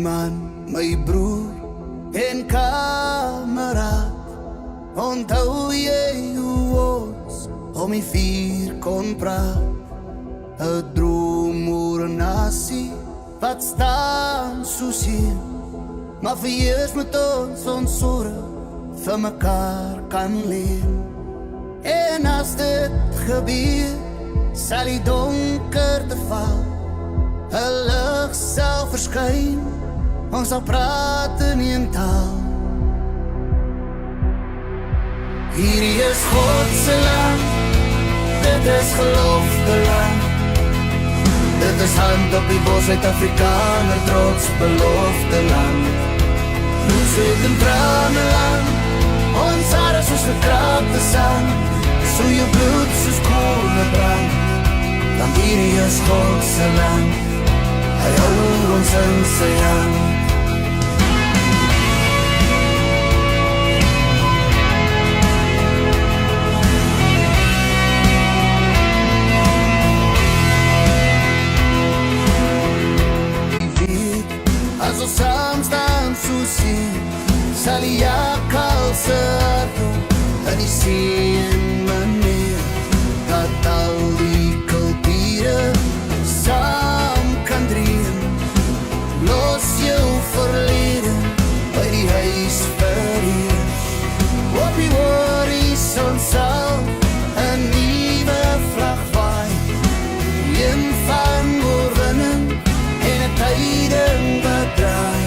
man, my broer en kameraad, onthou jy hoe ons om die vuur kon praat? 'n droom oor 'n nasie wat staan soos hier, maar vir eers met ons sorg vir mekaar kan leer. En as dit gebeur, sal die donkerte val, 'n lig sal verskyn, ons sal praat in een taal. Hierdie is God se land, dit is gelofte land. Dit is hand op die bos, Suid-Afrikaner trots, belofte land. Bloed, zweet en trane land, ons hare soos verkraakte sand, so jou bloed soos koole brand. Want hierdie is God se land, hy hou ons in sy hand. As ons saam staan soos hier, sal die jakkal se hartel in die see en manier, dat al die kulture saam kan dream. Los jou verlede by die huis vereers, op die horizon sal 'n nuwe vlag waai, een van oorwinning en 'n tyding bedraai.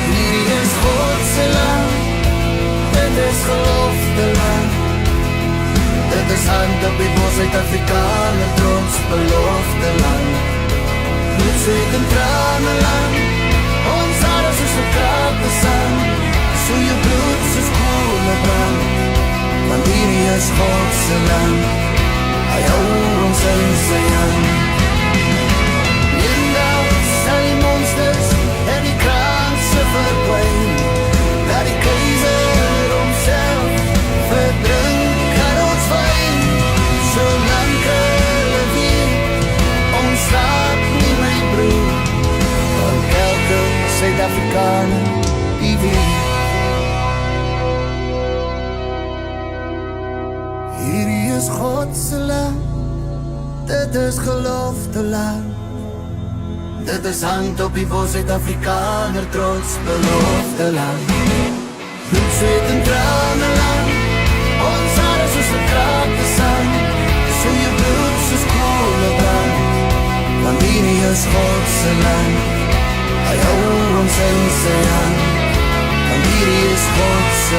Hierdie is God se land, dit is gelofte land. Dit is hand op die bos, Suid-Afrikaner trots, belofte land. Bloed, zweet en trane land, ons hare soos verkraakte sand, so jou bloed soos koole brand. Want hierdie is God se land, hy hou ons in sy hand. Sal die monsters en die kranse verdwyn, dat die keizer homself verdrink aan ons wyn. Solank hulle weet, ons slaap nie my broer, want elke Suid-Afrikaner die weet. Hierdie is God se land, dit is gelofte land. Dit is hand op die bos, Suid-Afrikaner trots, belofte land. Bloed, zweet en trane land, ons hare soos verkraakte sand, so jou bloed soos koole brand. Want hierdie is God se land, hy hou ons in sy hand. Want hierdie is God se